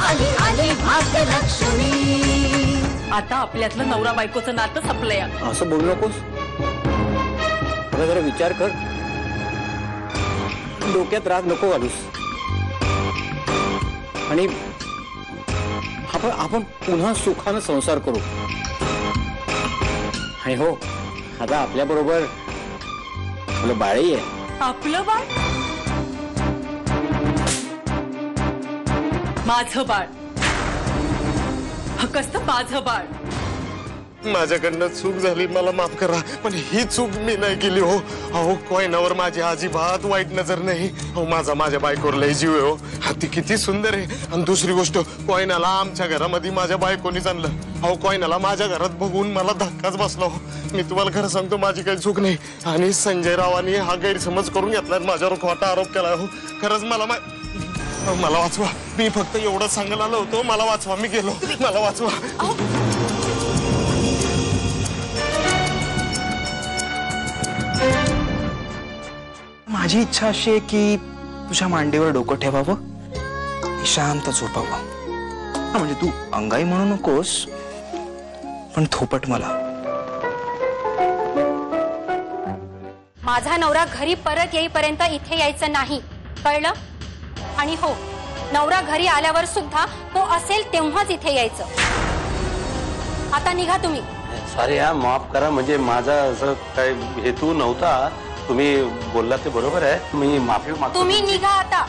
आली आली भाग्यलक्ष्मी। आता आपल्यातलं नवरा बायकोचं नातं संपलंय। असं बोलू नकोस, जरा विचार कर, डोक्यात राग नको घालूस आणि आपण पुन्हा सुखानं संसार करू। आणि हो, आता आपल्या बरोबर आपलं बाळही आहे। आपलं बाळ? माझं बाळ, फक्त माझं बाळ। माझ्याकडनं चूक झाली, मला माफ करा, पण ही चूक मी नाही केली हो। अहो, कोयनावर माझी अजिबात वाईट नजर नाही हो। माझ्या बायकोवर लय जीव आहे हो। ती किती सुंदर आहे। आणि दुसरी गोष्ट, कोयनाला आमच्या घरामध्ये माझ्या बायकोनीच आणलं। अहो, कोयनाला माझ्या घरात बघून मला धक्काच बसला हो। मी तुम्हाला खरं सांगतो, माझी काही चूक नाही। आणि संजय रावांनी हा गैरसमज करून घेतला, माझ्यावर खोटा आरोप केला हो। खरंच मला वाचवा। मी फक्त एवढंच सांगायला आलो होतो, मला वाचवा। मी गेलो, मला वाचवा। माझी इच्छा अशी आहे की तुझ्या मांडीवर डोकं ठेवावं, शांत झोपावं। म्हणजे तू अंगाई म्हणू नकोस, पण थोपट मला। माझा नवरा घरी परत येईपर्यंत इथे यायचं नाही, कळलं? आणि हो, नवरा घरी आल्यावर सुद्धा तो असेल तेव्हाच इथे यायचं। आता निघा तुम्ही। सॉरी हा, माफ करा, म्हणजे माझा असं काय हेतू नव्हता। तुम्ही बोलला ते बरोबर आहे, मी माफी मागतो। तुम्ही निघा आता।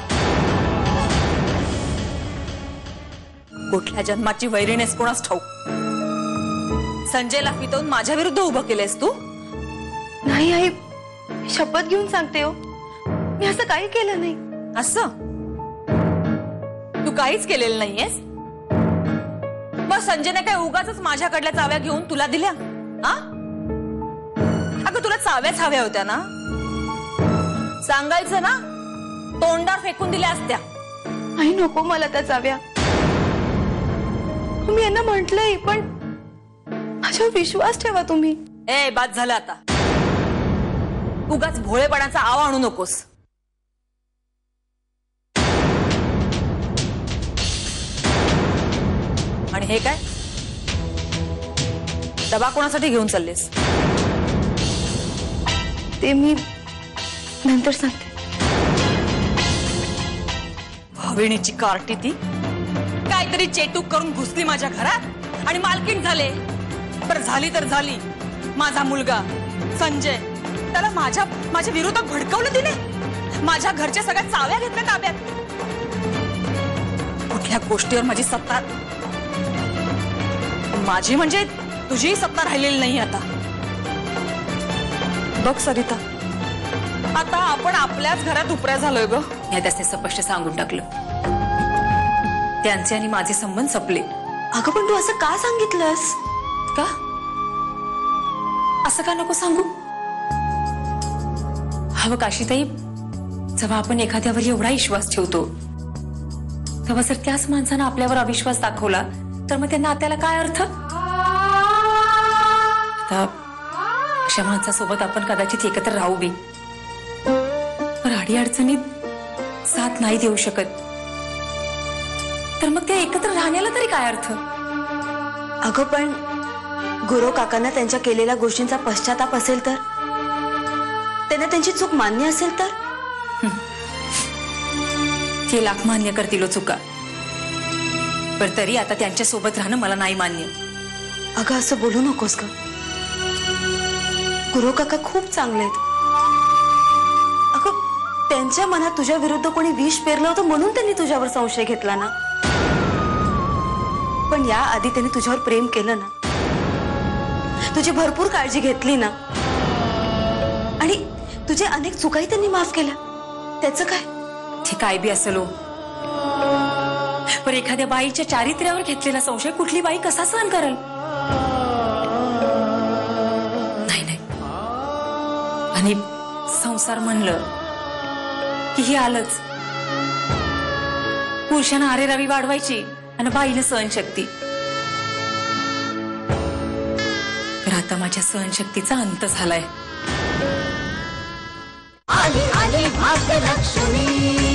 कुठल्या जन्माची वैरीनेस कोणास ठाऊक। संजयला फितवून माझ्या विरुद्ध उभं केलेस तू? नाही आई, शपथ घेऊन सांगते हो, मी असं काही केलं नाही। असं तू काहीच केलेलं नाहीयेस? मग संजयने काय उगाचच माझ्याकडल्या चाव्या घेऊन तुला दिल्या? अगं, तुला चाव्याच हव्या होत्या ना? सांगायचं ना, तोंडावर फेकून दिल्या असत्या। आई नको मला त्या चाव्या, तुम्ही यांना म्हटलंय, पण माझ्यावर विश्वास ठेवा तुम्ही। ए, बाद झालं आता। उगाच भोळेपणाचा आव आणू नकोस। आणि हे काय डबा कोणासाठी घेऊन चाललेस? ते मी नंतर सांगते। भाविणीची कार्टी ती काहीतरी चेटूक करून घुसली माझ्या घरात आणि मालकीण झाले। पर झाली तर झाली, माझा मुलगा संजय, त्याला माझ्या विरोधात भडकवलं तिने। माझ्या घरच्या सगळ्या चाव्या घेतल्या ताब्यात। कुठल्या गोष्टीवर माझी सत्ता, माझी म्हणजे तुझी सत्ता राहिलेली नाही आता। बघ सरिता, आता आपण आपल्याच घरात उपऱ्या झालोय ग। या त्याने स्पष्ट सांगून टाकलं, त्यांचे आणि माझे संबंध संपले। अगं, पण तू असं का सांगितलंस? का असं का नको सांगू? हवं काशीताई, जेव्हा आपण एखाद्यावर एवढा विश्वास ठेवतो, तेव्हा जर त्याच माणसानं आपल्यावर अविश्वास दाखवला तर मग त्या नात्याला काय अर्थ? अशा माणसासोबत आपण कदाचित एकत्र राहू बी, पण अडी अडचणीत साथ नाही देऊ शकत, तर मग त्या एकत्र राहण्याला तरी काय अर्थ? अगं, पण गुरु काकांना त्यांच्या केलेल्या गोष्टींचा पश्चाताप असेल तर, त्यांना त्यांची चूक मान्य असेल तर? ते लाख मान्य करतील चुका, पण तरी आता त्यांच्या सोबत राहणं मला नाही मान्य। अगं, असं बोलू नकोस ग। गुरु काका खूप चांगले आहेत। अगं, त्यांच्या मनात तुझ्या विरुद्ध कोणी विष पेरलं होतं म्हणून त्यांनी तुझ्यावर संशय घेतला ना, पण या आधी त्यांनी तुझ्यावर प्रेम केलं ना, तुझी भरपूर काळजी घेतली ना, आणि तुझे अनेक चुकाही त्यांनी माफ केल्या। त्याचं काय? ते काय बी असेल हो, पण एखाद्या बाईच्या चारित्र्यावर घेतलेला संशय कुठली बाई कसा सहन करेल? नाही नाही, आणि संसार म्हणलं की हे आलंच। पुरुषानं आरेरावी वाढवायची आणि बाईनं सहनशक्ती। तर आता माझ्या सहनशक्तीचा अंत झालाय। आली आली भाग्यलक्ष्मी।